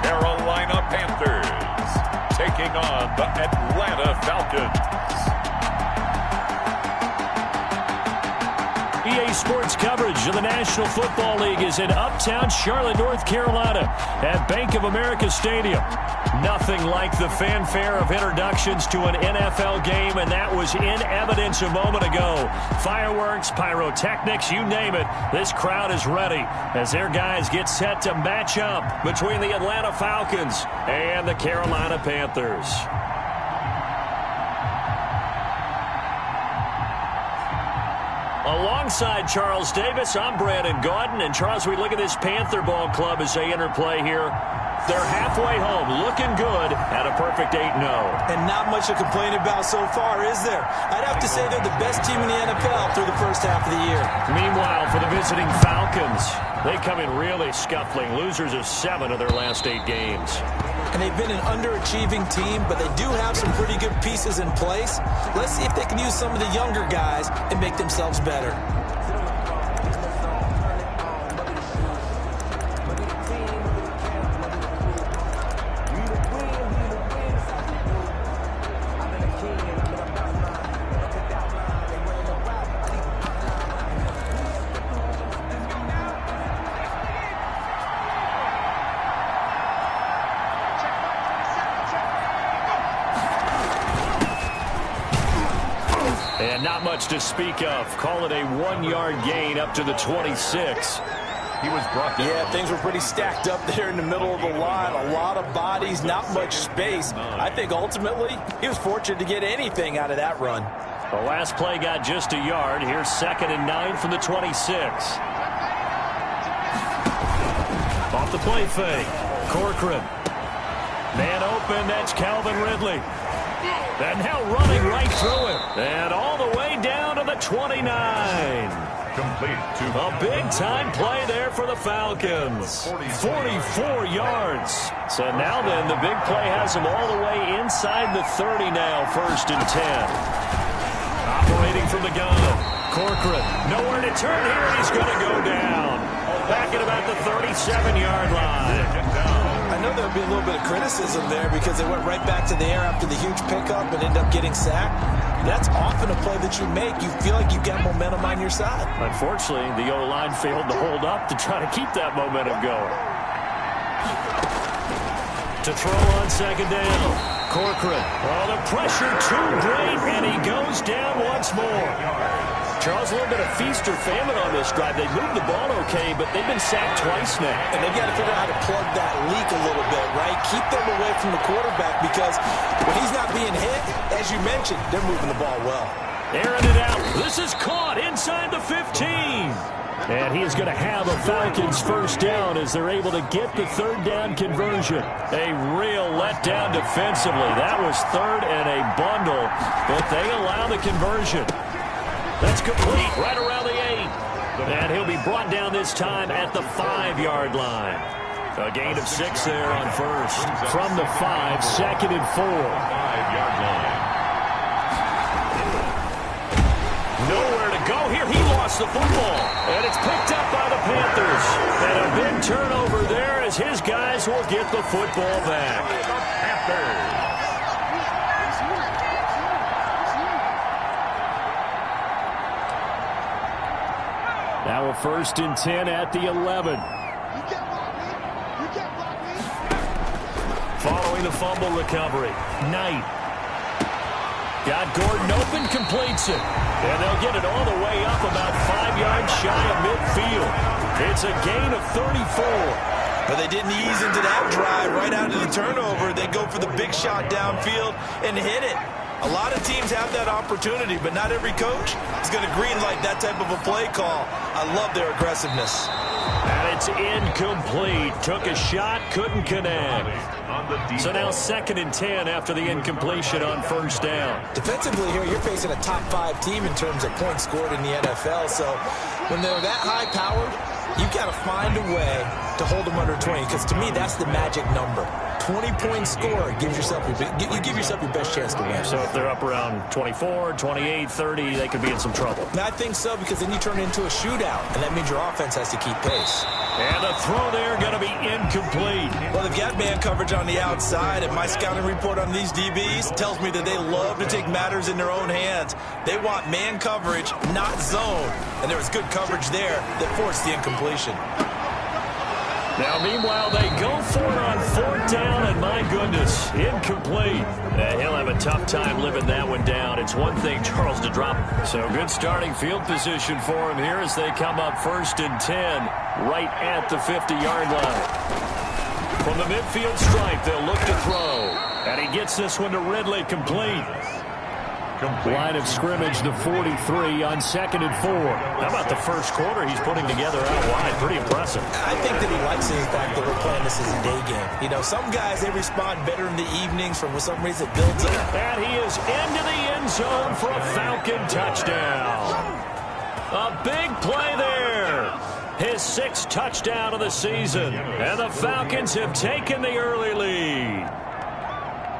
Carolina Panthers taking on the Atlanta Falcons. EA Sports coverage of the National Football League is in uptown Charlotte, North Carolina at Bank of America Stadium. Nothing like the fanfare of introductions to an NFL game, and that was in evidence a moment ago. Fireworks, pyrotechnics, you name it. This crowd is ready as their guys get set to match up between the Atlanta Falcons and the Carolina Panthers. Alongside Charles Davis, I'm Brandon Gaudin. And Charles, we look at this Panther ball club as they interplay here. They're halfway home, looking good at a perfect 8-0. And not much to complain about so far, is there? I'd have to say they're the best team in the NFL through the first half of the year. Meanwhile, for the visiting Falcons, they come in really scuffling, losers of 7 of their last 8 games. And they've been an underachieving team, but they do have some pretty good pieces in place. Let's see if they can use some of the younger guys and make themselves better. And not much to speak of. Call it a 1-yard gain up to the 26. He was brought down. Yeah, things were pretty stacked up there in the middle of the line. A lot of bodies, not much space. I think ultimately he was fortunate to get anything out of that run. The last play got just a yard. Here's 2nd and 9 from the 26. Off the play fake. Corcoran. Man open. That's Calvin Ridley. And now running right through it. And all the way down to the 29. Complete to a big-time play there for the Falcons. 44 yards. So now then, the big play has them all the way inside the 30 now, 1st and 10. Operating from the gun. Corcoran, nowhere to turn here, and he's going to go down. Back at about the 37-yard line. I know there would be a little bit of criticism there because they went right back to the air after the huge pickup and ended up getting sacked. That's often a play that you make. You feel like you've got momentum on your side. Unfortunately, the O-line failed to hold up to try to keep that momentum going. To throw on 2nd down. Corcoran. Oh, the pressure too great, and he goes down once more. Charles, a little bit of feast or famine on this drive. They moved the ball okay, but they've been sacked twice now. And they've got to figure out how to plug that leak a little bit, right? Keep them away from the quarterback because when he's not being hit, as you mentioned, they're moving the ball well. Airing it out. This is caught inside the 15. And he is going to have a Falcons 1st down as they're able to get the 3rd down conversion. A real letdown defensively. That was 3rd and a bundle, but they allow the conversion. That's complete right around the 8. And he'll be brought down this time at the 5-yard line. A gain of 6 there on 1st. From the 5, 2nd and 4. 5-yard line. Nowhere to go here. He lost the football. And it's picked up by the Panthers. And a big turnover there as his guys will get the football back. Panthers. Now a 1st and 10 at the 11. Following the fumble recovery, Knight. Got Gordon open, completes it. And they'll get it all the way up about 5 yards shy of midfield. It's a gain of 34. But they didn't ease into that drive right out of the turnover. They go for the big shot downfield and hit it. A lot of teams have that opportunity, but not every coach is going to greenlight that type of a play call. I love their aggressiveness. And it's incomplete. Took a shot, couldn't connect. So now 2nd and 10 after the incompletion on 1st down. Defensively here, you're facing a top 5 team in terms of points scored in the NFL. So when they're that high-powered, you've got to find a way to hold them under 20, because to me, that's the magic number. 20-point score gives yourself you give yourself your best chance to win. So if they're up around 24, 28, 30, they could be in some trouble. I think so, because then you turn it into a shootout, and that means your offense has to keep pace. And the throw there going to be incomplete. Well, they've got man coverage on the outside, and my scouting report on these DBs tells me that they love to take matters in their own hands. They want man coverage, not zone. And there was good coverage there that forced the incompletion. Now, meanwhile, they go for it on 4th down, and my goodness, incomplete. He'll have a tough time living that one down. It's one thing, Charles, to drop. So good starting field position for him here as they come up 1st and 10, right at the 50-yard line. From the midfield stripe, they'll look to throw. And he gets this one to Ridley, complete. Line of scrimmage to 43 on 2nd and 4. How about the first quarter he's putting together out wide? Pretty impressive. I think that he likes the fact that we're playing this as a day game. You know, some guys, they respond better in the evenings. For some reason, it builds up. And he is into the end zone for a Falcon touchdown. A big play there. His 6th touchdown of the season. And the Falcons have taken the early lead.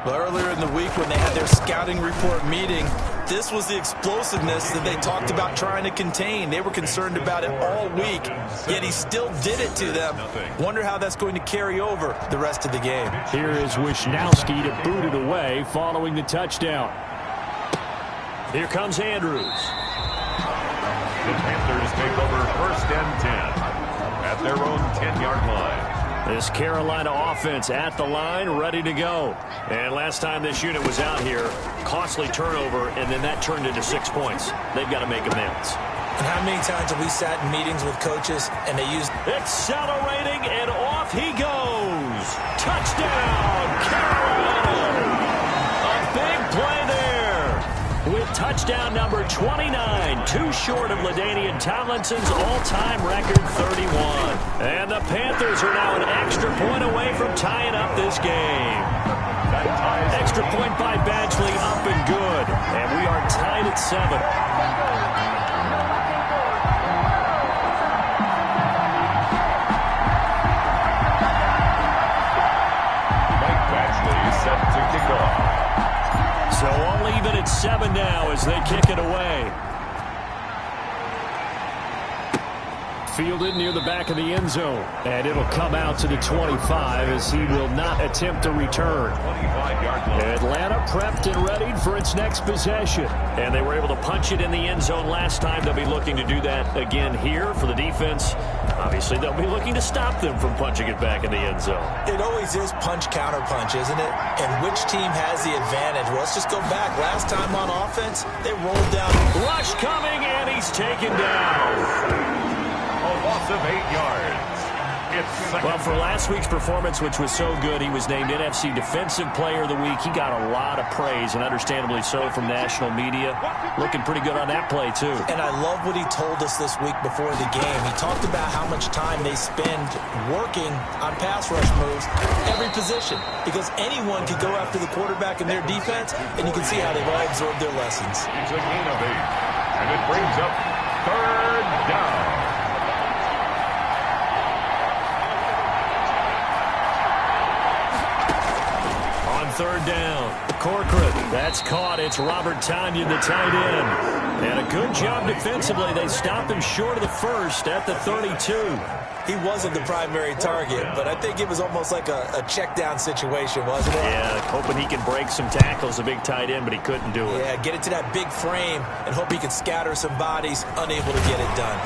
Well, earlier in the week when they had their scouting report meeting, this was the explosiveness that they talked about trying to contain. They were concerned about it all week, yet he still did it to them. Wonder how that's going to carry over the rest of the game. Here is Wisnowski to boot it away following the touchdown. Here comes Andrews. The Panthers take over 1st and 10 at their own 10-yard line. This Carolina offense at the line, ready to go. And last time this unit was out here, costly turnover, and then that turned into 6 points. They've got to make amends. And how many times have we sat in meetings with coaches and they use... Accelerating, and off he goes. Touchdown, Carolina. A big play there. With touchdown number 29, too short of LaDainian Tomlinson's all-time record 31. And the Panthers are now an extra point away from tying up this game. Extra point by Badgley, up and good. And we are tied at 7. Set to kick off. So all even at 7 now as they kick it away. Fielded near the back of the end zone. And it'll come out to the 25 as he will not attempt to return. 25-yard line. Atlanta prepped and readied for its next possession. And they were able to punch it in the end zone last time. They'll be looking to do that again here for the defense. Obviously, they'll be looking to stop them from punching it back in the end zone. It always is punch-counter-punch, isn't it? And which team has the advantage? Well, let's just go back. Last time on offense, they rolled down. Rush coming, and he's taken down. A loss of 8 yards. Well, for last week's performance, which was so good, he was named NFC Defensive Player of the Week. He got a lot of praise, and understandably so, from national media. Looking pretty good on that play, too. And I love what he told us this week before the game. He talked about how much time they spend working on pass rush moves, every position, because anyone could go after the quarterback in their defense, and you can see how they've all absorbed their lessons. It's a gain of 8, and it brings up 3rd down. On 3rd down, Corcoran, that's caught. It's Robert Tonyan, the tight end. And a good job defensively. They stopped him short of the first at the 32. He wasn't the primary target, but I think it was almost like a check-down situation, wasn't it? Yeah, hoping he can break some tackles, a big tight end, but he couldn't do it. Yeah, get it to that big frame and hope he can scatter some bodies, unable to get it done.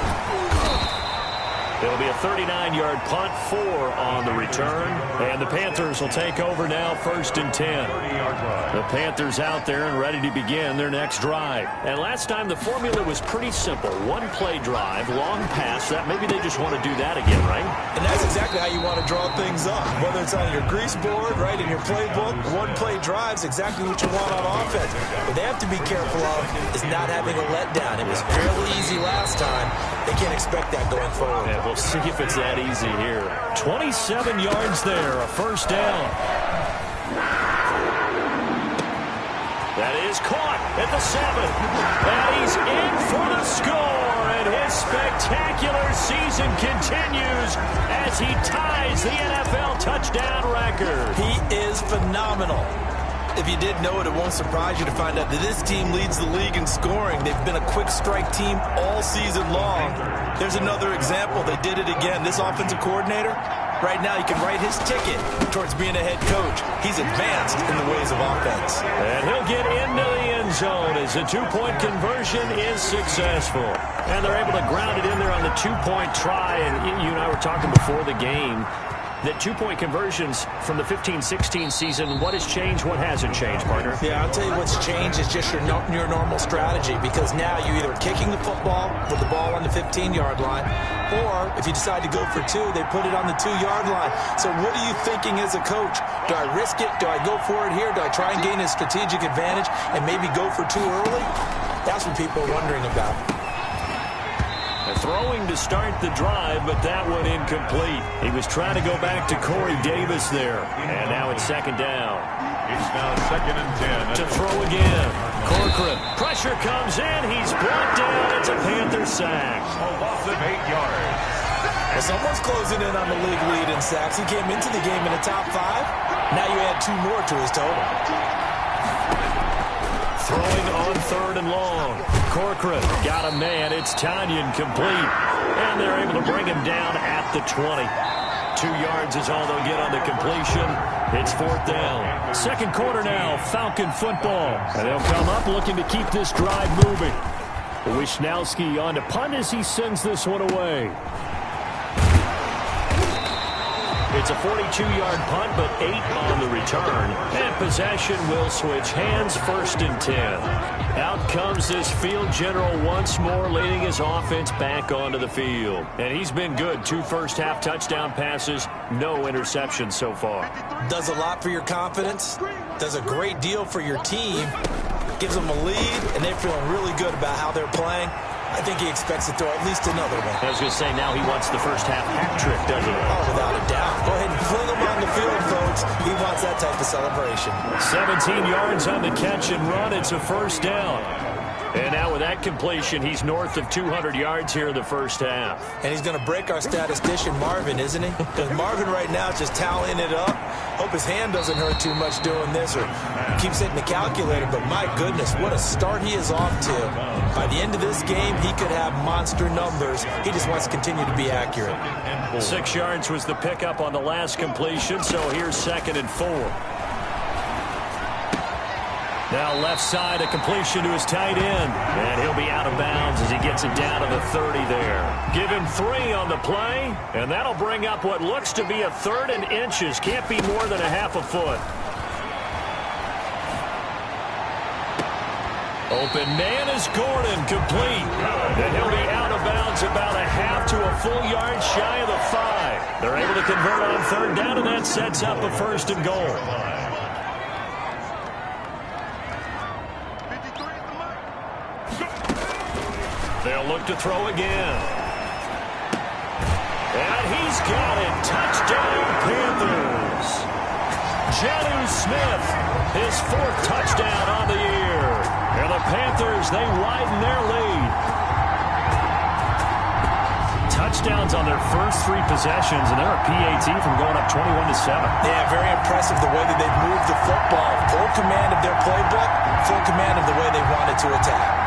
It'll be a 39-yard punt, 4 on the return. And the Panthers will take over now, 1st and 10. The Panthers out there and ready to begin their next drive. And last time the formula was pretty simple. One-play drive, long pass. That maybe they just want to do that again, right? And that's exactly how you want to draw things up. Whether it's on your grease board, right, in your playbook, one-play drive's exactly what you want on offense. What they have to be careful of is not having a letdown. It was fairly easy last time. They can't expect that going forward. Yeah, we'll see if it's that easy here. 27 yards there, a 1st down. That is caught at the 7. And he's in for the score. And his spectacular season continues as he ties the NFL touchdown record. He is phenomenal. If you didn't know it, it won't surprise you to find out that this team leads the league in scoring. They've been a quick strike team all season long. There's another example. They did it again. This offensive coordinator, right now he can write his ticket towards being a head coach. He's advanced in the ways of offense. And he'll get into the end zone as the two-point conversion is successful. And they're able to ground it in there on the two-point try. And you and I were talking before the game that two-point conversions from the 15-16 season, what has changed, what hasn't changed, partner? Yeah, I'll tell you what's changed is just your normal strategy, because now you're either kicking the football with the ball on the 15-yard line, or if you decide to go for two, they put it on the 2-yard line. So what are you thinking as a coach? Do I risk it? Do I go for it here? Do I try and gain a strategic advantage and maybe go for two early? That's what people are wondering about. Throwing to start the drive, but that one incomplete. He was trying to go back to Corey Davis there. And now it's second down. It's now 2nd and 10. To throw again. Corcoran. Pressure comes in. He's brought down. It's a Panther sack. A loss of 8 yards. Well, someone's closing in on the league lead in sacks. He came into the game in the top 5. Now you add 2 more to his total. Throwing on 3rd and long. Corcoran got a man. It's Tanyan complete. And they're able to bring him down at the 20. 2 yards is all they'll get on the completion. It's 4th down. Second quarter now, Falcon football. And they'll come up looking to keep this drive moving. Wisnowski on to punt as he sends this one away. It's a 42-yard punt, but 8 on the return. And possession will switch hands, 1st and 10. Out comes this field general once more, leading his offense back onto the field. And he's been good. 2 first-half touchdown passes, no interceptions so far. Does a lot for your confidence. Does a great deal for your team. Gives them a lead, and they're feeling really good about how they're playing. I think he expects to throw at least another one. I was going to say, now he wants the first-half hat trick, doesn't he? Oh, without a doubt. Go ahead and fling him on the field, folks. He wants that type of celebration. 17 yards on the catch and run. It's a 1st down. And now with that completion, he's north of 200 yards here in the first half. And he's going to break our statistician, Marvin, isn't he? Because Marvin right now is just tallying it up. Hope his hand doesn't hurt too much doing this or keeps hitting the calculator. But my goodness, what a start he is off to. By the end of this game, he could have monster numbers. He just wants to continue to be accurate. 6 yards was the pickup on the last completion, so here's 2nd and 4. Now left side, a completion to his tight end. And he'll be out of bounds as he gets it down to the 30 there. Give him 3 on the play, and that'll bring up what looks to be a 3rd and inches. Can't be more than a half a foot. Open man is Gordon, complete. And he'll be out of bounds about a half to a full yard shy of the 5. They're able to convert on 3rd down, and that sets up a 1st and goal. They'll look to throw again. And he's got it. Touchdown, Panthers. Jonnu Smith, his 4th touchdown on the year. And the Panthers, they widen their lead. Touchdowns on their first 3 possessions, and they're a PAT from going up 21-7. Yeah, very impressive the way that they've moved the football. Full command of their playbook, full command of the way they wanted to attack.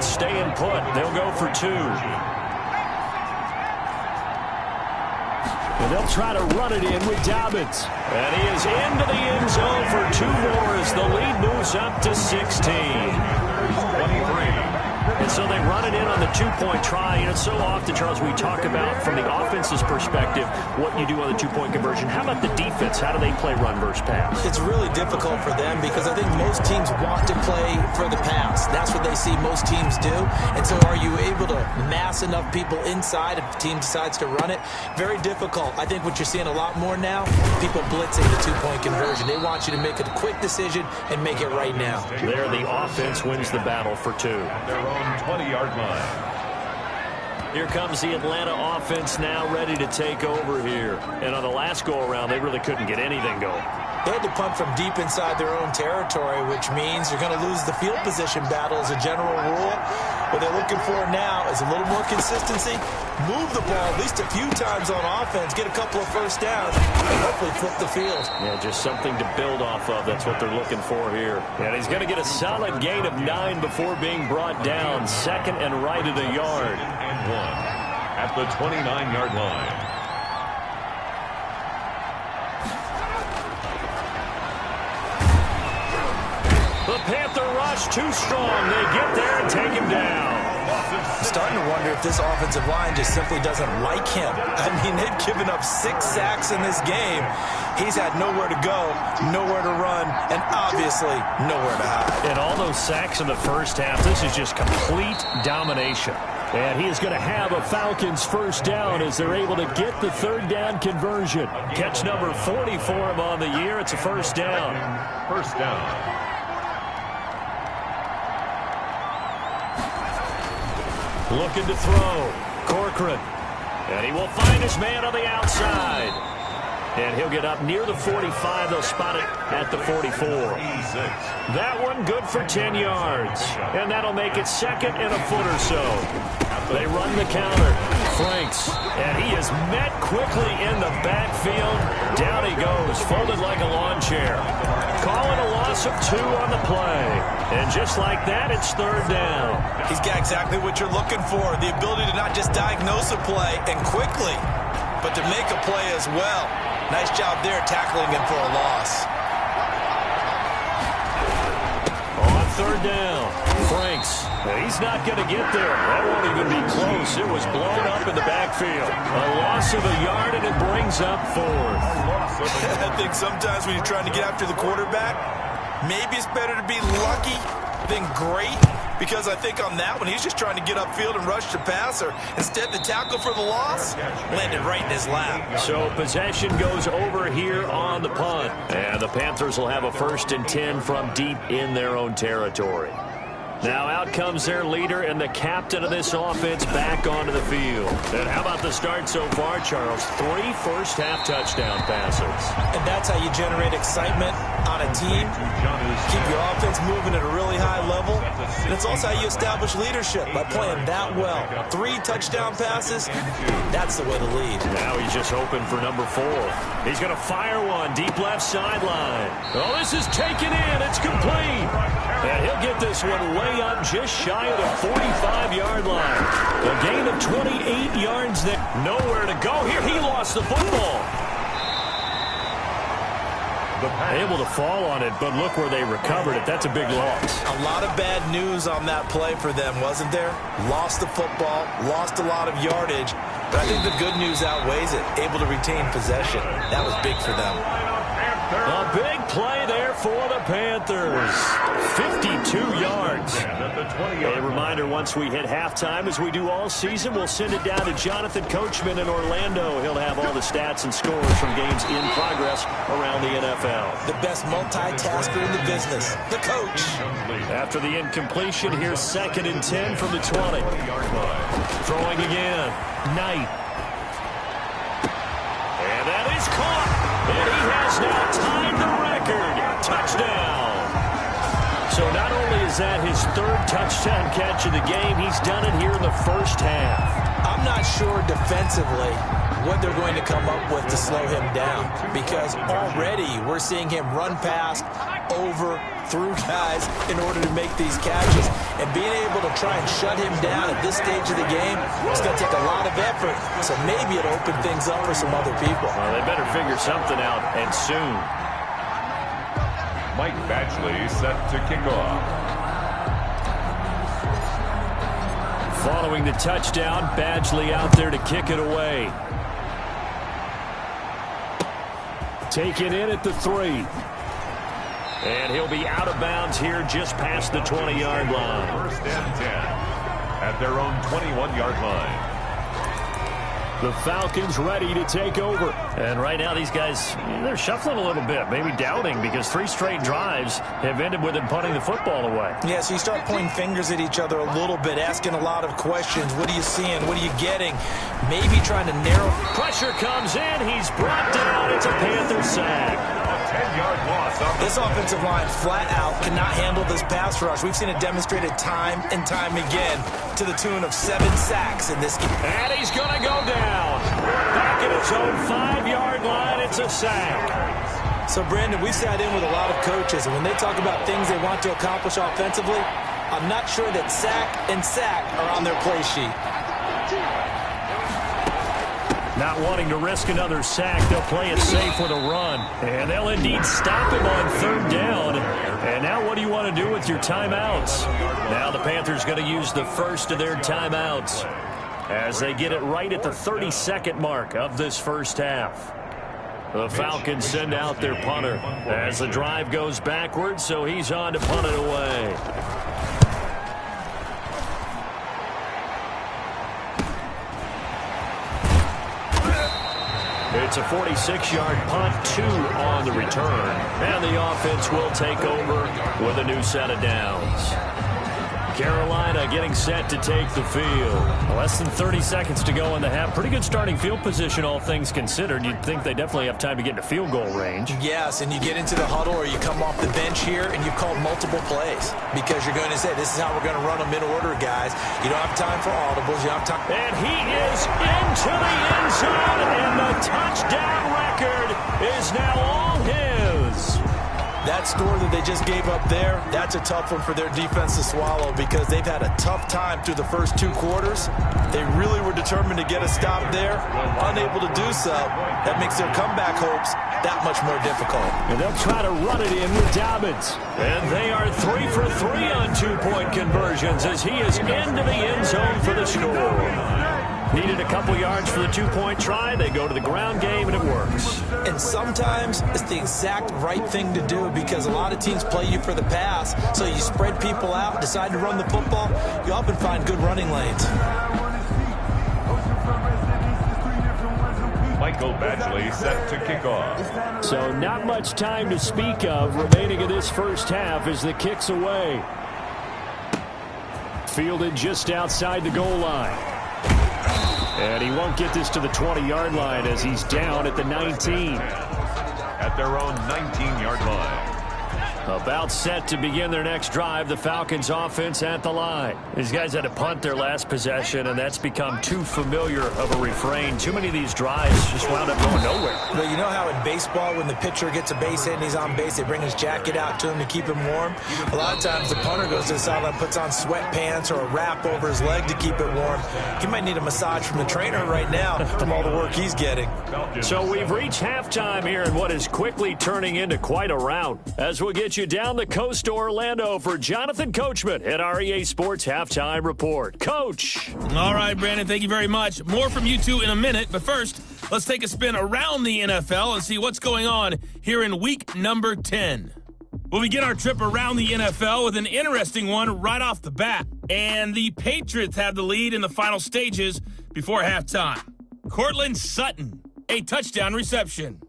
Staying put. They'll go for 2. And they'll try to run it in with Dobbins. And he is into the end zone for 2 more as the lead moves up to 16. 23. And so they run it in on the 2-point try. You know, so often, Charles, we talk about from the offense's perspective what you do on the 2-point conversion. How about the defense? How do they play run versus pass? It's really difficult for them because I think most teams want to play for the pass. That's what they see most teams do. And so are you able to mass enough people inside if the team decides to run it? Very difficult. I think what you're seeing a lot more now, people blitzing the 2-point conversion. They want you to make a quick decision and make it right now. There, the offense wins the battle for 2. Their own 20-yard line. Here comes the Atlanta offense now ready to take over here. And on the last go-around, they really couldn't get anything going. They had to punt from deep inside their own territory, which means you're going to lose the field position battle as a general rule. What they're looking for now is a little more consistency, move the ball at least a few times on offense, get a couple of first downs, and hopefully flip the field. Yeah, just something to build off of. That's what they're looking for here. And he's going to get a solid gain of 9 before being brought down. Second and right at a yard. And 1 at the 29-yard line. The Panther rush too strong. They get there and take him down. I'm starting to wonder if this offensive line just simply doesn't like him. I mean, they've given up 6 sacks in this game. He's had nowhere to go, nowhere to run, and obviously nowhere to hide. And all those sacks in the first half, this is just complete domination. And he is going to have a Falcons first down as they're able to get the third down conversion. Catch number 40 for him on the year. It's a first down. First down. Looking to throw. Corcoran. And he will find his man on the outside. And he'll get up near the 45. They'll spot it at the 44. That one good for 10 yards. And that'll make it second and a foot or so. They run the counter. Franks. And he is met quickly in the backfield. Down he goes, folded like a lawn chair. Calling a loss of 2 on the play. And just like that, it's third down. He's got exactly what you're looking for, the ability to not just diagnose a play and quickly, but to make a play as well. Nice job there tackling him for a loss. On third down, Franks. He's not going to get there. That won't even be close. It was blown up in the backfield. A loss of a yard, and it brings up 4th. I think sometimes when you're trying to get after the quarterback, maybe it's better to be lucky than great, because I think on that one, he's just trying to get upfield and rush the passer. Instead, the tackle for the loss landed right in his lap. So possession goes over here on the punt. And the Panthers will have a 1st and 10 from deep in their own territory. Now out comes their leader and the captain of this offense back onto the field. And how about the start so far, Charles? 3 first-half touchdown passes. And that's how you generate excitement on a team. Keep your offense moving at a really high level. And it's also how you establish leadership by playing that well. 3 touchdown passes, that's the way to lead. Now he's just hoping for number 4. He's going to fire one deep left sideline. Oh, this is taken in. It's complete. And he'll get this one way up just shy of the 45-yard line. A gain of 28 yards there. Nowhere to go here. He lost the football. Able to fall on it, but look where they recovered it. That's a big loss. A lot of bad news on that play for them, wasn't there? Lost the football, lost a lot of yardage, but I think the good news outweighs it. Able to retain possession. That was big for them. A big play there for the Panthers. 52 yards. A reminder, once we hit halftime, as we do all season, we'll send it down to Jonathan Coachman in Orlando. He'll have all the stats and scores from games in progress around the NFL. The best multitasker in the business, the coach. After the incompletion, here's 2nd and 10 from the 20. Throwing again. Knight. And that is caught. And he has now tied the record. Touchdown. So not only is that his 3rd touchdown catch of the game, he's done it here in the first half. I'm not sure defensively what they're going to come up with to slow him down, because already we're seeing him run past, over, through guys in order to make these catches. And being able to try and shut him down at this stage of the game, it's going to take a lot of effort. So maybe it'll open things up for some other people. Well, they better figure something out, and soon. Mike Badgley set to kick off. Following the touchdown, Badgley out there to kick it away. Taken in at the 3. And he'll be out of bounds here just past the 20-yard line. 1st and 10 at their own 21-yard line. The Falcons ready to take over. And right now these guys, they're shuffling a little bit, maybe doubting, because 3 straight drives have ended with them punting the football away. Yeah, so you start pointing fingers at each other a little bit, asking a lot of questions. What are you seeing? What are you getting? Maybe trying to narrow. Pressure comes in. He's brought down. It's a Panther sack. A 10-yard loss. This offensive line flat out cannot handle this pass rush. We've seen it demonstrated time and time again to the tune of 7 sacks in this game. And he's going to go down. Back at his own 5-yard line, it's a sack. So, Brandon, we've sat in with a lot of coaches, and when they talk about things they want to accomplish offensively, I'm not sure that sack and sack are on their play sheet. Not wanting to risk another sack, they'll play it safe with a run. And they'll indeed stop him on 3rd down. And now what do you want to do with your timeouts? Now the Panthers going to use the first of their timeouts as they get it right at the 32nd mark of this first half. The Falcons send out their punter as the drive goes backwards, so he's on to punt it away. It's a 46-yard punt, 2 on the return. And the offense will take over with a new set of downs. Carolina getting set to take the field. Less than 30 seconds to go in the half. Pretty good starting field position, all things considered. You'd think they definitely have time to get into field goal range. Yes, and you get into the huddle or you come off the bench here and you've called multiple plays because you're going to say, this is how we're going to run them in order, guys. You don't have time for audibles. You don't have time. And he is into the end zone, and the touchdown record is now all his. That score that they just gave up there, that's a tough one for their defense to swallow because they've had a tough time through the first 2 quarters. They really were determined to get a stop there, unable to do so. That makes their comeback hopes that much more difficult. And they'll try to run it in with Dobbins. And they are 3 for 3 on 2-point conversions as he is into the end zone for the score. Needed a couple yards for the 2-point try. They go to the ground game, and it works. And sometimes it's the exact right thing to do because a lot of teams play you for the pass. So you spread people out, decide to run the football. You often find good running lanes. Michael Badgley set to kick off. So not much time to speak of remaining in this first half as the kick's away. Fielded just outside the goal line. And he won't get this to the 20-yard line as he's down at the 19. At their own 19-yard line. About set to begin their next drive, the Falcons offense at the line. These guys had to punt their last possession, and that's become too familiar of a refrain. Too many of these drives just wound up going nowhere. But you know how in baseball, when the pitcher gets a base hit and he's on base, they bring his jacket out to him to keep him warm? A lot of times the punter goes to the sideline, puts on sweatpants or a wrap over his leg to keep it warm. He might need a massage from the trainer right now from all the work he's getting. So we've reached halftime here in what is quickly turning into quite a rout. As we'll get you down the coast to Orlando for Jonathan Coachman at our EA Sports Halftime Report. Coach. All right, Brandon, thank you very much. More from you two in a minute, but first, let's take a spin around the NFL and see what's going on here in week number 10. We'll begin our trip around the NFL with an interesting one right off the bat. And the Patriots have the lead in the final stages before halftime. Cortland Sutton, a touchdown reception.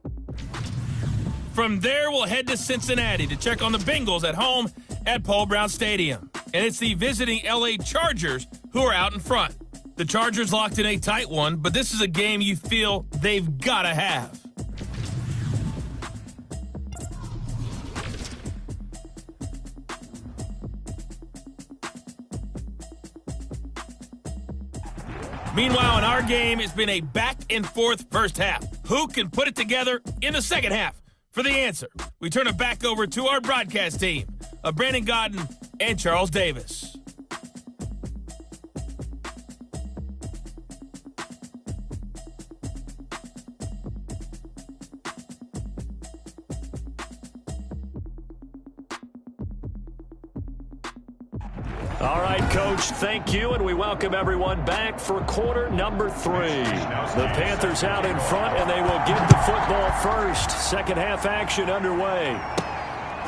From there, we'll head to Cincinnati to check on the Bengals at home at Paul Brown Stadium. And it's the visiting LA Chargers who are out in front. The Chargers locked in a tight one, but this is a game you feel they've got to have. Meanwhile, in our game, it's been a back-and-forth first half. Who can put it together in the second half? For the answer, we turn it back over to our broadcast team of Brandon Godden and Charles Davis. All right, Coach, thank you, and we welcome everyone back for quarter number 3. The Panthers out in front, and they will get the football first. Second half action underway.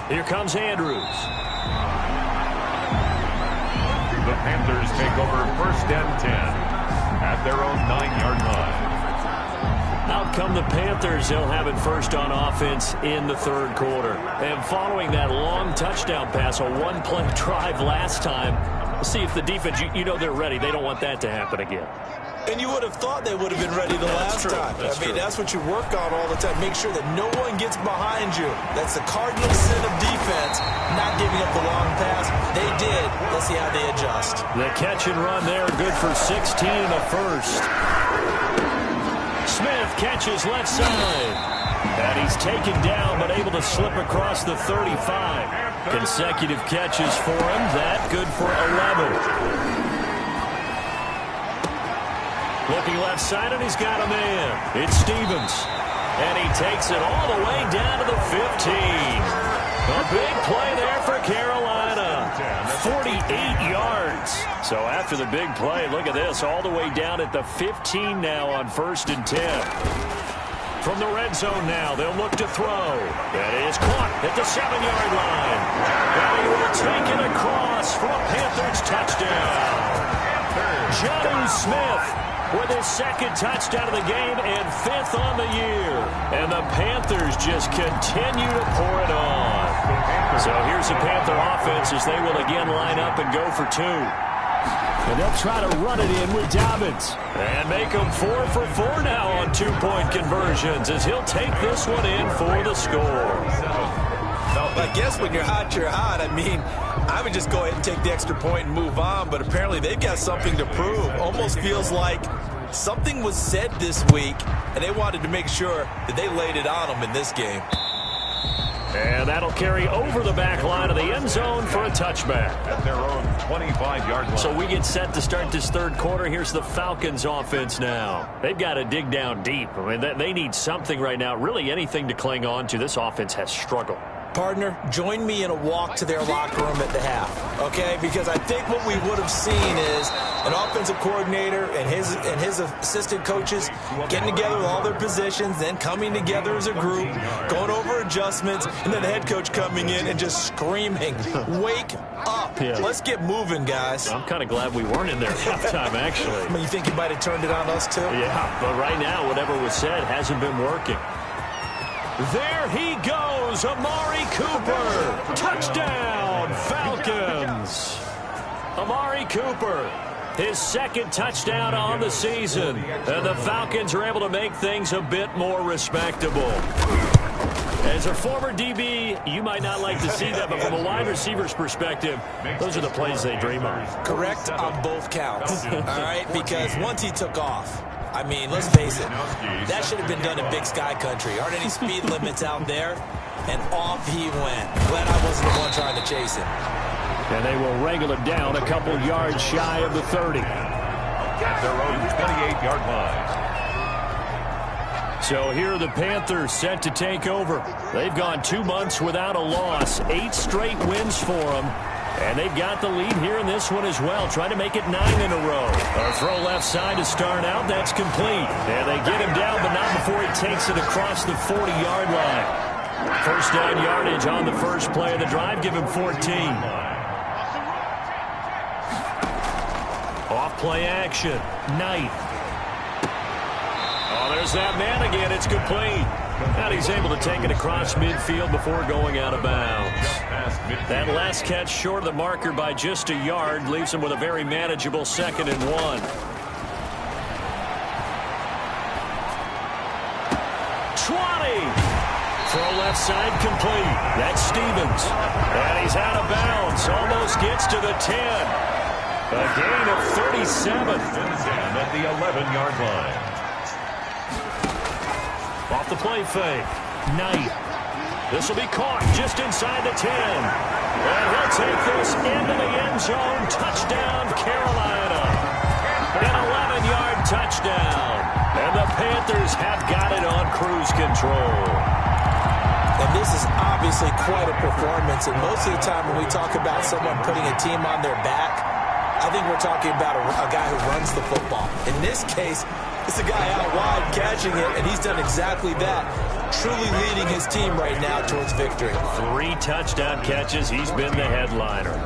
Here comes Andrews. The Panthers take over first and 10 at their own 9-yard line. come the Panthers, they'll have it first on offense in the third quarter. And following that long touchdown pass, a one-play drive last time, we'll see if the defense, you know they're ready. They don't want that to happen again. And you would have thought they would have been ready the last time. That's what you work on all the time. Make sure that no one gets behind you. That's the cardinal sin of defense, not giving up the long pass. They did. Let's see how they adjust. The catch and run there, good for 16 in the first. Smith catches left side. And he's taken down, but able to slip across the 35. Consecutive catches for him. That good for 11. Looking left side, and he's got a man. It's Stevens. And he takes it all the way down to the 15. A big play there for Carolina. 48 yards. So after the big play, look at this. All the way down at the 15 now on 1st and 10. From the red zone now, they'll look to throw. That is caught at the 7-yard line. And he will take it across for a Panthers touchdown. Jonnu Smith with his second touchdown of the game and 5th on the year. And the Panthers just continue to pour it on. So here's the Panther offense as they will again line up and go for 2. And they'll try to run it in with Dobbins. And make them 4 for 4 now on 2-point conversions as he'll take this one in for the score. I guess when you're hot, you're hot. I mean, I would just go ahead and take the extra point and move on, but apparently they've got something to prove. Almost feels like something was said this week, and they wanted to make sure that they laid it on them in this game. And that'll carry over the back line of the end zone for a touchback. At their own 25-yard line. So we get set to start this third quarter. Here's the Falcons offense now. They've got to dig down deep. I mean, they need something right now, really anything to cling on to. This offense has struggled. Partner, join me in a walk to their locker room at the half, okay? Because I think what we would have seen is an offensive coordinator and his assistant coaches getting together with all their positions, then coming together as a group, going over adjustments, and then the head coach coming in and just screaming, wake up. Yeah. Let's get moving, guys. I'm kind of glad we weren't in there at halftime, actually. I mean, you think he might have turned it on us, too? Yeah, but right now, whatever was said hasn't been working. There he goes, Amari Cooper. Touchdown, Falcons. Amari Cooper, his second touchdown on the season. And the Falcons are able to make things a bit more respectable. As a former DB, you might not like to see that, but from a wide receiver's perspective, those are the plays they dream of. Correct on both counts, all right? Because once he took off, I mean, let's face it, that should have been done in Big Sky Country. Aren't any speed limits out there? And off he went. Glad I wasn't the one trying to chase him. And they will wrangle it down a couple yards shy of the 30. At their own 28-yard line. So here are the Panthers set to take over. They've gone 2 months without a loss, 8 straight wins for them. And they've got the lead here in this one as well, trying to make it 9 in a row. A throw left side to start out. That's complete. And they get him down, but not before he takes it across the 40-yard line. First down yardage on the first play of the drive. Give him 14. Off play action. Knight. Oh, there's that man again. It's complete. And he's able to take it across midfield before going out of bounds. That last catch short of the marker by just a yard leaves him with a very manageable 2nd and 1. Throw left side complete. That's Stevens. And he's out of bounds. Almost gets to the 10. A gain of 37. At the 11-yard line. Off the play fake. Knight. This will be caught just inside the 10. And he'll take this into the end zone. Touchdown, Carolina. An 11-yard touchdown. And the Panthers have got it on cruise control. And this is obviously quite a performance. And most of the time when we talk about someone putting a team on their back, I think we're talking about a guy who runs the football. In this case, it's a guy out wide catching it, and he's done exactly that, truly leading his team right now towards victory. 3 touchdown catches. He's been the headliner.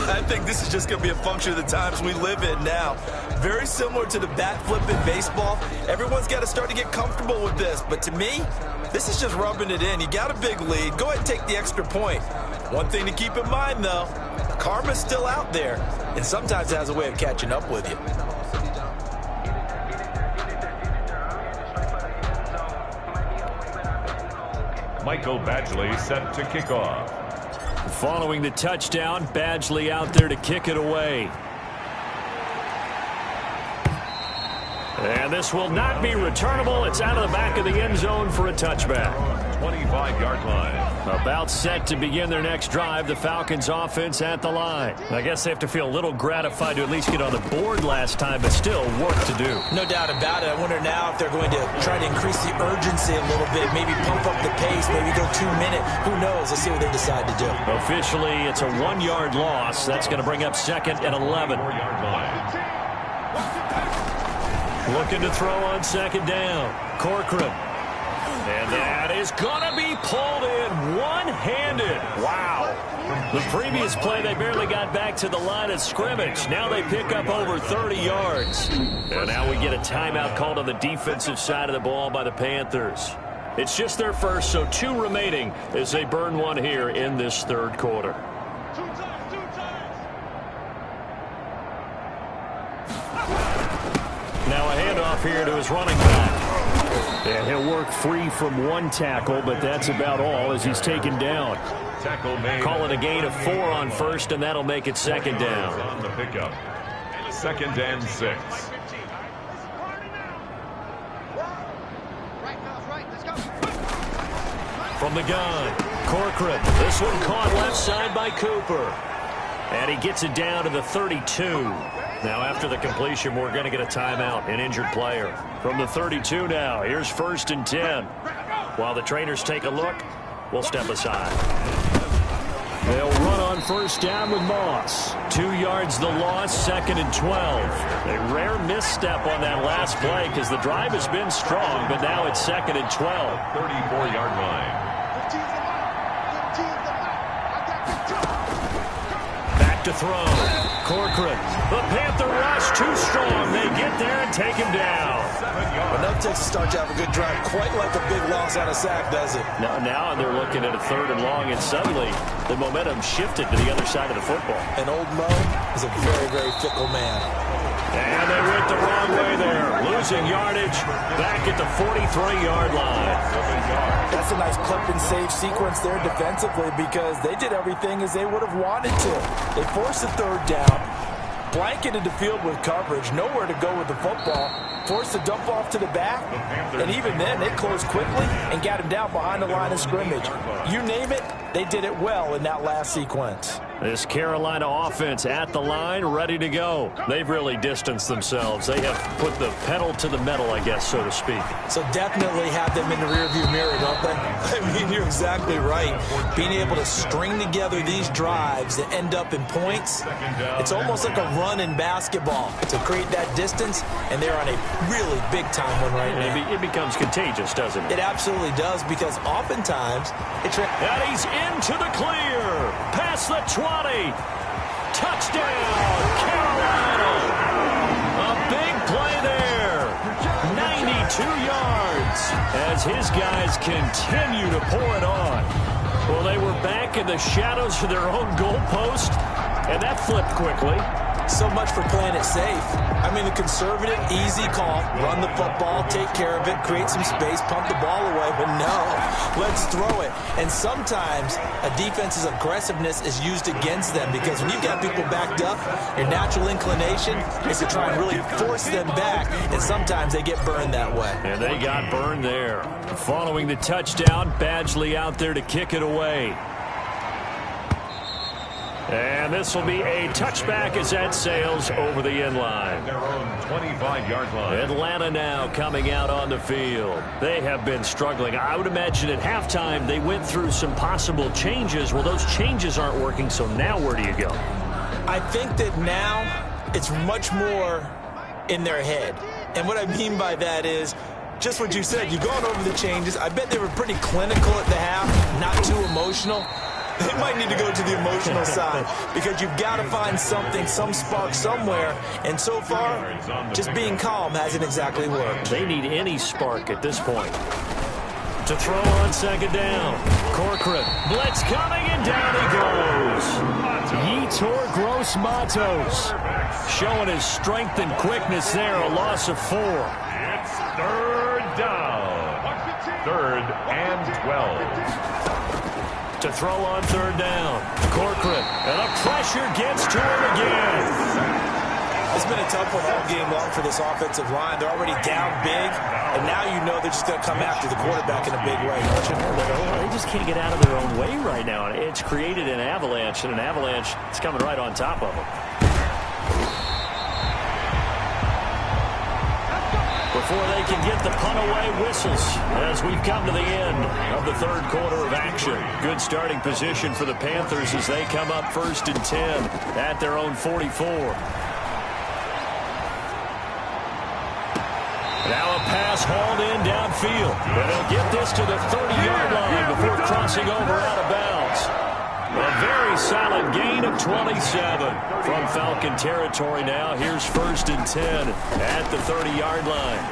I think this is just going to be a function of the times we live in now. Very similar to the bat flip in baseball. Everyone's got to start to get comfortable with this. But to me, this is just rubbing it in. You got a big lead. Go ahead and take the extra point. One thing to keep in mind, though, karma's still out there, and sometimes it has a way of catching up with you. Michael Badgley set to kick off. Following the touchdown, Badgley out there to kick it away. And this will not be returnable. It's out of the back of the end zone for a touchback. 25-yard line. About set to begin their next drive, the Falcons offense at the line. I guess they have to feel a little gratified to at least get on the board last time, but still work to do. No doubt about it. I wonder now if they're going to try to increase the urgency a little bit, maybe pump up the pace, maybe go 2 minute. Who knows? Let's see what they decide to do. Officially, it's a 1-yard loss. That's going to bring up 2nd and 11. 4-yard line. Looking to throw on 2nd down. Corcoran. And that is going to be pulled in one-handed. Wow. The previous play, they barely got back to the line of scrimmage. Now they pick up over 30 yards. And now we get a timeout called on the defensive side of the ball by the Panthers. It's just their first, so 2 remaining as they burn one here in this 3rd quarter. Now a handoff here to his running back. And he'll work free from 1 tackle, but that's about all as he's taken down. Tackle made. Calling a gain of 4 on 1st, and that'll make it 2nd down. On the pickup. 2nd and 6. From the gun, Corcoran. This one caught left side by Cooper. And he gets it down to the 32. Now after the completion, we're going to get a timeout, an injured player. From the 32 now, here's 1st and 10. While the trainers take a look, we'll step aside. They'll run on 1st down with Moss. 2 yards the loss, 2nd and 12. A rare misstep on that last play because the drive has been strong, but now it's 2nd and 12. 34-yard line. Back to throw. Corcoran. The Panther rush too strong. They get there and take him down. Enough takes to start to have a good drive. Quite like a big loss on a sack, does it? Now they're looking at a 3rd and long, and suddenly the momentum shifted to the other side of the football. And old Mo is a very, very fickle man. And they went the wrong way there. Losing yardage back at the 43-yard line. That's a nice clip and save sequence there defensively because they did everything as they would have wanted to. They forced the 3rd down, blanketed the field with coverage, nowhere to go with the football, forced the dump off to the back, and even then they closed quickly and got him down behind the line of scrimmage. You name it, they did it well in that last sequence. This Carolina offense at the line, ready to go. They've really distanced themselves. They have put the pedal to the metal, I guess, so to speak. So definitely have them in the rearview mirror, don't they? I mean, you're exactly right. Being able to string together these drives that end up in points, it's almost like a run in basketball to create that distance, and they're on a really big-time one right now. It becomes contagious, doesn't it? It absolutely does, because oftentimes it's... And he's into the clear. Past the 20. Touchdown, Carolina. A big play there. 92 yards as his guys continue to pour it on. Well, they were back in the shadows of their own goalpost, and that flipped quickly. So much for playing it safe. I mean, the conservative, easy call, run the football, take care of it, create some space, pump the ball away, but no, let's throw it. And sometimes a defense's aggressiveness is used against them because when you've got people backed up, your natural inclination is to try and really force them back, and sometimes they get burned that way. And they got burned there. Following the touchdown, Badgley out there to kick it away. And this will be a touchback as that sails over the end line. Their own 25-yard line. Atlanta now coming out on the field. They have been struggling. I would imagine at halftime they went through some possible changes. Well, those changes aren't working, so now where do you go? I think that now it's much more in their head. And what I mean by that is just what you said. You've gone over the changes. I bet they were pretty clinical at the half, not too emotional. They might need to go to the emotional side because you've got to find something, some spark somewhere. And so far, just being calm hasn't exactly worked. They need any spark at this point. To throw on second down. Corcoran. Blitz coming, and down he goes. Yetur Gross-Matos showing his strength and quickness there. A loss of 4. It's third down. 3rd and 12. To throw on third down. Corcoran. And the pressure gets to him again. It's been a tough one all game long for this offensive line. They're already down big, and now you know they're just going to come after the quarterback in a big way, don't you? They just can't get out of their own way right now. It's created an avalanche, and an avalanche is coming right on top of them. Before they can get the punt away, whistles as we've come to the end of the third quarter of action. Good starting position for the Panthers as they come up 1st and 10 at their own 44. Now a pass hauled in downfield. And they'll get this to the 30-yard line before crossing over out of bounds. A very solid gain of 27 from Falcon territory now. Here's 1st and 10 at the 30-yard line.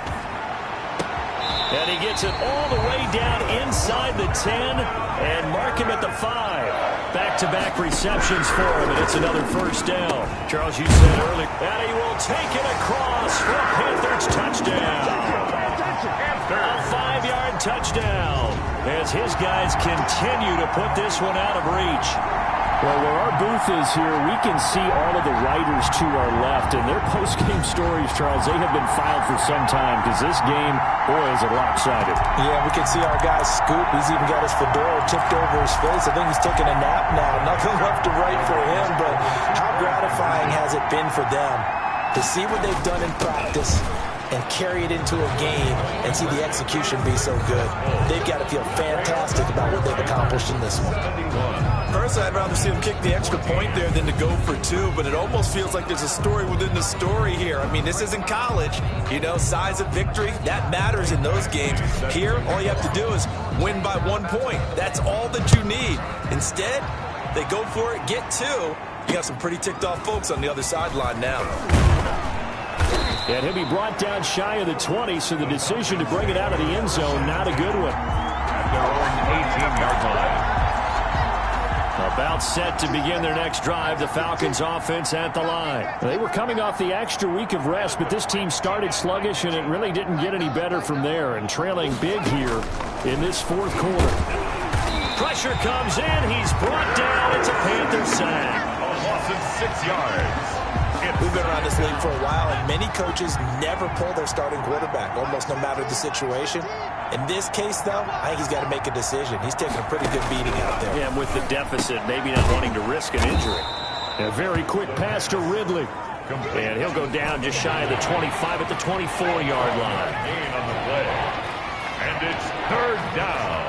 And he gets it all the way down inside the 10 and mark him at the 5. Back-to-back receptions for him, and it's another 1st down. Charles, you said earlier, and he will take it across for a Panthers touchdown. A 5-yard touchdown as his guys continue to put this one out of reach. Well, where our booth is here, we can see all of the writers to our left, and their post-game stories, Charles, they have been filed for some time because this game, boy, is it lopsided. Yeah, we can see our guy Scoop. He's even got his fedora tipped over his face. I think he's taking a nap now. Nothing left to write for him, but how gratifying has it been for them to see what they've done in practice and carry it into a game and see the execution be so good. They've got to feel fantastic about what they've accomplished in this one. Personally, I'd rather see them kick the extra point there than to go for 2, but it almost feels like there's a story within the story here. I mean, this isn't college. You know, size of victory, that matters in those games. Here, all you have to do is win by 1 point. That's all that you need. Instead, they go for it, get 2. You got some pretty ticked off folks on the other sideline now. And he'll be brought down shy of the 20, so the decision to bring it out of the end zone, not a good one. At their own 18-yard line. About set to begin their next drive, the Falcons offense at the line. They were coming off the extra week of rest, but this team started sluggish, and it really didn't get any better from there, and trailing big here in this 4th quarter. Pressure comes in. He's brought down. It's a Panther sack. A loss of 6 yards. We've been around this league for a while, and many coaches never pull their starting quarterback, almost no matter the situation. In this case, though, I think he's got to make a decision. He's taking a pretty good beating out there. Yeah, with the deficit, maybe not wanting to risk an injury. A very quick pass to Ridley. And he'll go down just shy of the 25 at the 24-yard line. Gain on the play. And it's 3rd down.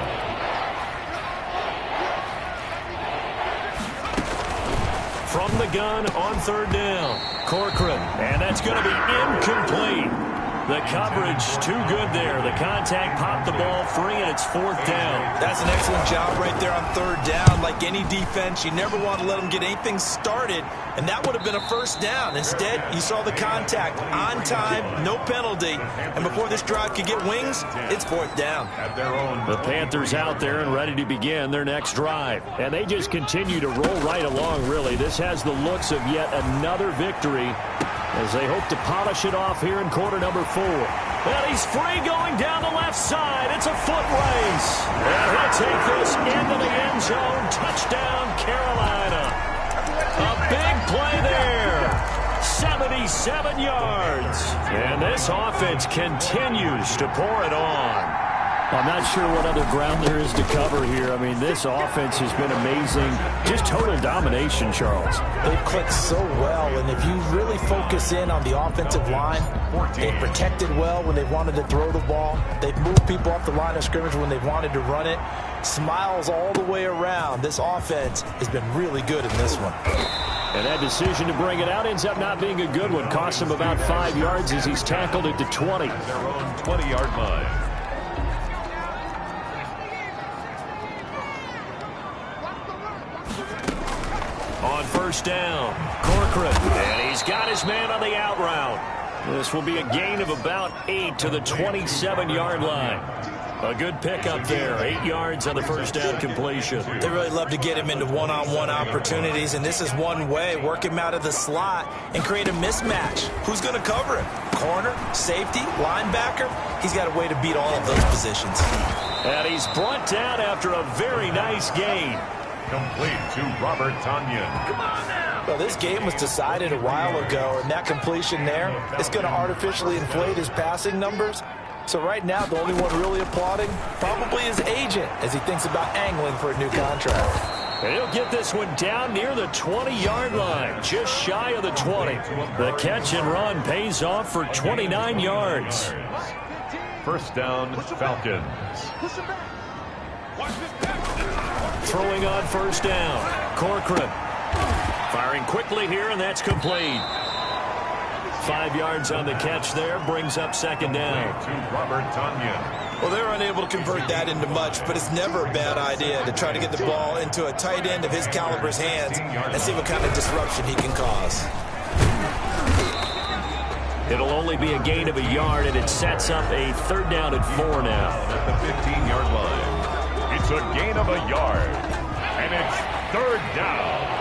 From the gun on 3rd down. Corcoran. And that's going to be incomplete. The coverage too good there. The contact popped the ball free, and it's 4th down. That's an excellent job right there on 3rd down. Like any defense, you never want to let them get anything started, and that would have been a 1st down. Instead, you saw the contact on time, no penalty, and before this drive could get wings, it's 4th down. At their own. The Panthers out there and ready to begin their next drive. And they just continue to roll right along, really. This has the looks of yet another victory as they hope to polish it off here in quarter number 4. And he's free going down the left side. It's a foot race. And he'll take this into the end zone. Touchdown, Carolina. A big play there. 77 yards. And this offense continues to pour it on. I'm not sure what other ground there is to cover here. I mean, this offense has been amazing. Just total domination, Charles. They've clicked so well, and if you really focus in on the offensive line, they've protected well when they've wanted to throw the ball. They've moved people off the line of scrimmage when they've wanted to run it. Smiles all the way around. This offense has been really good in this one. And that decision to bring it out ends up not being a good one. Costs him about 5 yards as he's tackled at the 20. Their own 20-yard line. On first down, Corcoran, and he's got his man on the out route. This will be a gain of about 8 to the 27-yard line. A good pickup there, 8 yards on the first down completion. They really love to get him into one-on-one opportunities, and this is one way. Work him out of the slot and create a mismatch. Who's going to cover him? Corner, safety, linebacker? He's got a way to beat all of those positions. And he's brought down after a very nice gain. Complete to Robert Tonyan. Come on now. Well, this game was decided a while ago, and that completion there is going to artificially inflate his passing numbers. So right now, the only one really applauding probably his agent as he thinks about angling for a new contract. And he'll get this one down near the 20-yard line, just shy of the 20. The catch and run pays off for 29 yards. First down, Falcons. Throwing on first down, Corcoran. Firing quickly here, and that's complete. 5 yards on the catch there, brings up second down. To Robert Tonyan. Well, they're unable to convert that into much, but it's never a bad idea to try to get the ball into a tight end of his caliber's hands and see what kind of disruption he can cause. It'll only be a gain of a yard, and it sets up a third down and 4 now. At the 15-yard line. It's a gain of a yard, and it's third down.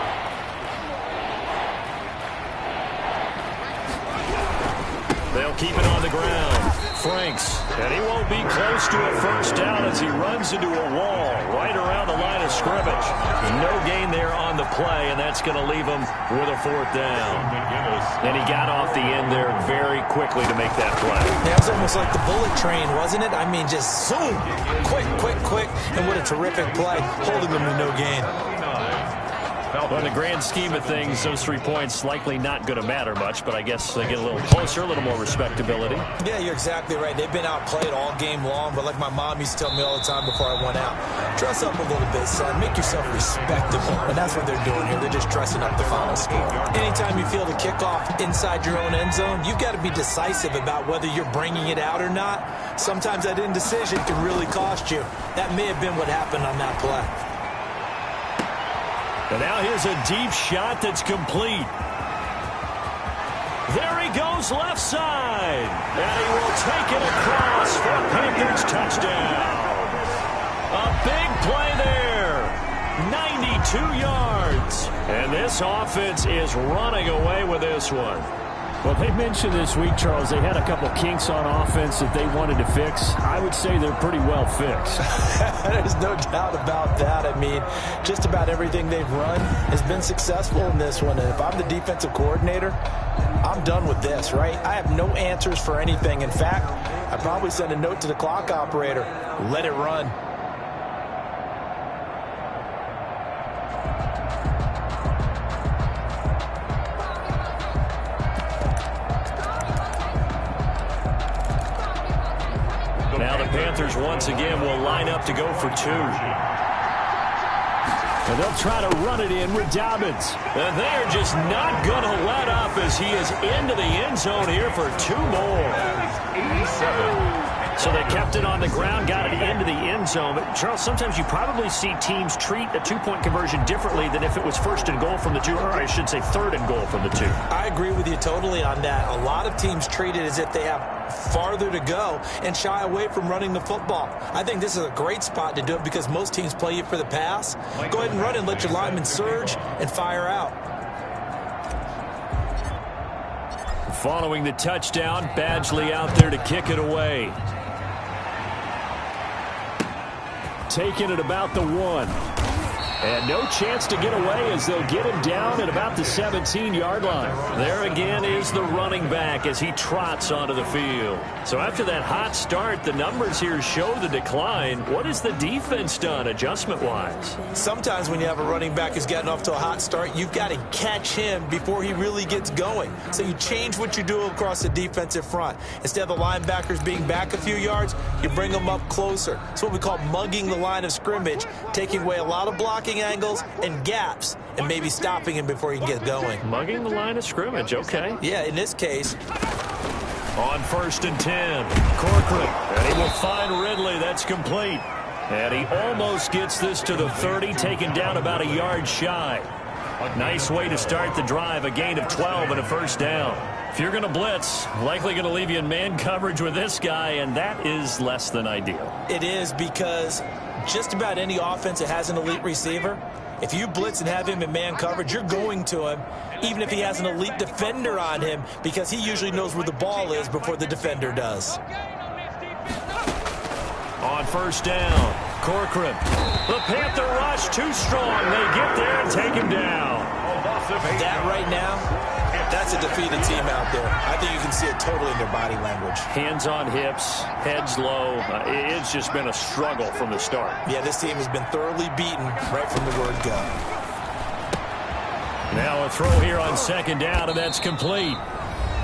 They'll keep it on the ground. Franks, and he won't be close to a first down as he runs into a wall right around the line of scrimmage. No gain there on the play, and that's going to leave him with a fourth down. And he got off the end there very quickly to make that play. Yeah, it was almost like the bullet train, wasn't it? I mean, just zoom, quick, quick, quick, and what a terrific play, holding them to no gain. Well, in the grand scheme of things, those 3 points likely not going to matter much, but I guess they get a little closer, a little more respectability. Yeah, you're exactly right. They've been outplayed all game long, but like my mom used to tell me all the time before I went out, dress up a little bit, son. Make yourself respectable. And that's what they're doing here. They're just dressing up the final score. Anytime you feel the kickoff inside your own end zone, you've got to be decisive about whether you're bringing it out or not. Sometimes that indecision can really cost you. That may have been what happened on that play. And now here's a deep shot that's complete. There he goes left side. And he will take it across for a Panthers touchdown. A big play there. 92 yards. And this offense is running away with this one. Well, they mentioned this week, Charles, they had a couple kinks on offense that they wanted to fix. I would say they're pretty well fixed. There's no doubt about that. I mean, just about everything they've run has been successful in this one. And if I'm the defensive coordinator, I'm done with this, right? I have no answers for anything. In fact, I'd probably send a note to the clock operator. Let it run. Now the Panthers once again will line up to go for 2. And they'll try to run it in with Dobbins. And they're just not going to let up as he is into the end zone here for 2 more. 87. So they kept it on the ground, got it into the end zone. But, Charles, sometimes you probably see teams treat a 2-point conversion differently than if it was first and goal from the 2, or I should say third and goal from the 2. I agree with you totally on that. A lot of teams treat it as if they have farther to go and shy away from running the football. I think this is a great spot to do it because most teams play you for the pass. Go ahead and run and let your linemen surge and fire out. Following the touchdown, Badgley out there to kick it away. Taking it about the 1. And no chance to get away as they'll get him down at about the 17-yard line. There again is the running back as he trots onto the field. So after that hot start, the numbers here show the decline. What has the defense done adjustment-wise? Sometimes when you have a running back who's gotten off to a hot start, you've got to catch him before he really gets going. So you change what you do across the defensive front. Instead of the linebackers being back a few yards, you bring them up closer. It's what we call mugging the line of scrimmage, taking away a lot of blocking angles and gaps and maybe stopping him before he can get going. Mugging the line of scrimmage, okay. Yeah, in this case. On 1st and 10, Corcoran, and he will find Ridley. That's complete. And he almost gets this to the 30, taken down about a yard shy. Nice way to start the drive, a gain of 12 and a first down. If you're going to blitz, likely going to leave you in man coverage with this guy, and that is less than ideal. It is, because just about any offense that has an elite receiver, if you blitz and have him in man coverage, you're going to him, even if he has an elite defender on him, because he usually knows where the ball is before the defender does. On first down, Corcoran. The Panther rush too strong. They get there and take him down. That right now, that's a defeated team out there. I think you can see it totally in their body language. Hands on hips, heads low. It's just been a struggle from the start. Yeah, this team has been thoroughly beaten right from the word go. Now a throw here on second down, and that's complete.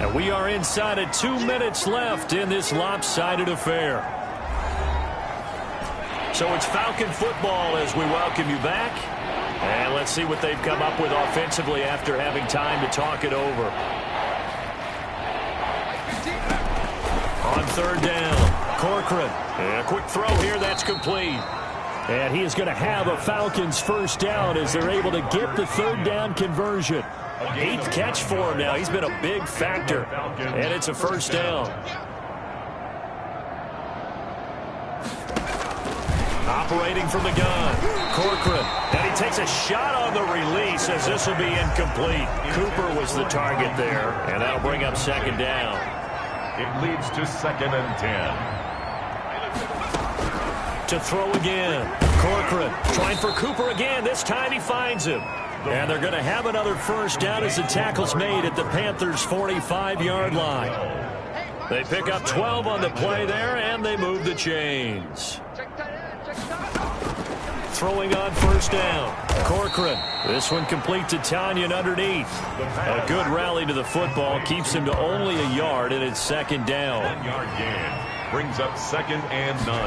And we are inside of 2 minutes left in this lopsided affair. So it's Falcon football as we welcome you back. And let's see what they've come up with offensively after having time to talk it over. On third down, Corcoran. And a quick throw here, that's complete. And he is going to have a Falcons first down as they're able to get the third down conversion. 8th catch for him now. He's been a big factor. And it's a first down. Operating from the gun, Corcoran, and he takes a shot on the release as this will be incomplete. Cooper was the target there, and that'll bring up second down. It leads to 2nd and 10. To throw again, Corcoran trying for Cooper again. This time he finds him. And they're going to have another first down as the tackle's made at the Panthers' 45-yard line. They pick up 12 on the play there, and they move the chains. Throwing on first down, Corcoran. This one complete to Tanyan underneath. A good rally to the football keeps him to only a yard, and it's second down. 1-yard gain brings up 2nd and 9.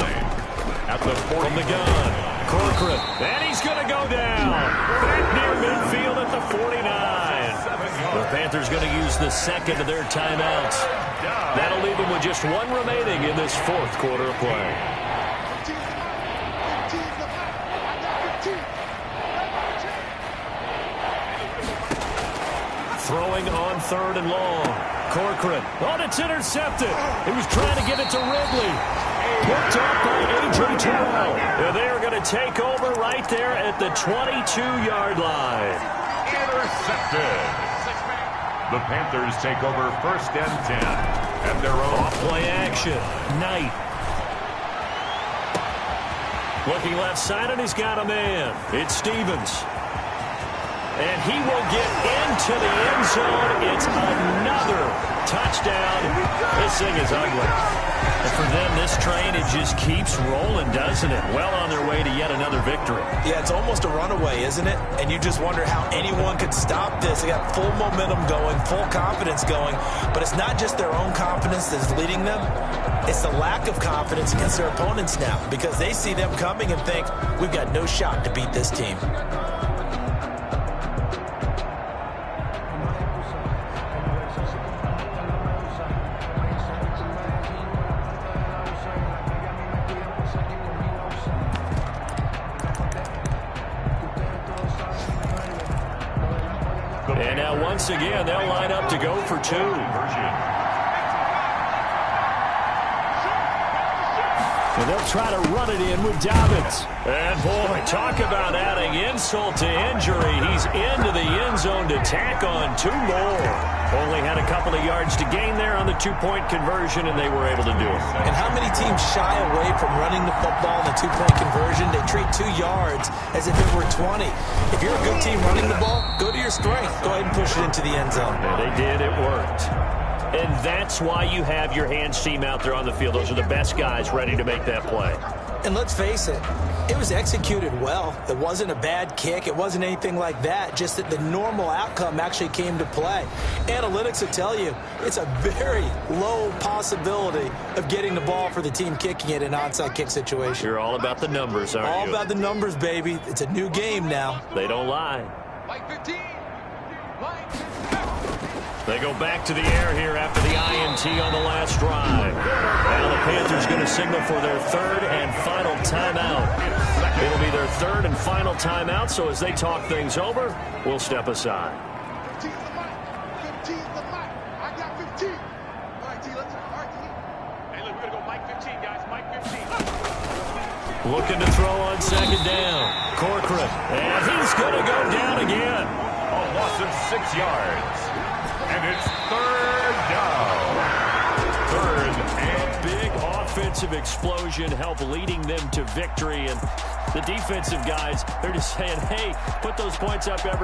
At the 40. From the gun, Corcoran. And he's going to go down. Back near midfield at the 49. The Panthers going to use the second of their timeouts. That'll leave them with just one remaining in this fourth quarter of play. Throwing on third and long. Corcoran. Oh, it's intercepted. He was trying to get it to Ridley. Picked up by A.J. Terrell. And they are going to take over right there at the 22-yard line. Intercepted. The Panthers take over 1st and 10 at their own. Off-play action. Knight. Looking left side, and he's got a man. It's Stevens. And he will get into the end zone. It's another touchdown. This thing is ugly. And for them, this train, it just keeps rolling, doesn't it? Well on their way to yet another victory. Yeah, it's almost a runaway, isn't it? And you just wonder how anyone could stop this. They got full momentum going, full confidence going. But it's not just their own confidence that's leading them. It's the lack of confidence against their opponents now, because they see them coming and think, we've got no shot to beat this team. And now once again, they'll line up to go for two. And they'll try to run it in with Dobbins. And boy, talk about adding insult to injury. He's into the end zone to tack on 2 more. Only had a couple of yards to gain there on the 2-point conversion, and they were able to do it. And how many teams shy away from running the football in the 2-point conversion? They treat 2 yards as if it were 20. If you're a good team running the ball, go to your strength. Go ahead and push it into the end zone. Yeah, they did. It worked. And that's why you have your hands team out there on the field. Those are the best guys ready to make that play. And let's face it, it was executed well. It wasn't a bad kick. It wasn't anything like that. Just that the normal outcome actually came to play. Analytics will tell you it's a very low possibility of getting the ball for the team kicking it in an onside kick situation. You're all about the numbers, aren't you? All about the numbers, baby. It's a new game now. They don't lie. They go back to the air here after the INT on the last drive. Now the Panthers going to signal for their third and final timeout. It'll be their third and final timeout, so as they talk things over, we'll step aside. 15's the mic. 15's the mic. I got 15. All right, T, let's go. All right, T. Hey, look, we're going to go mic 15, guys. Mic 15. Looking to throw on second down. Corcoran. And he's going to go down again. A loss of 6 yards. And it's third down. Third and Big offensive explosion help leading them to victory. And the defensive guys, they're just saying, hey, put those points up every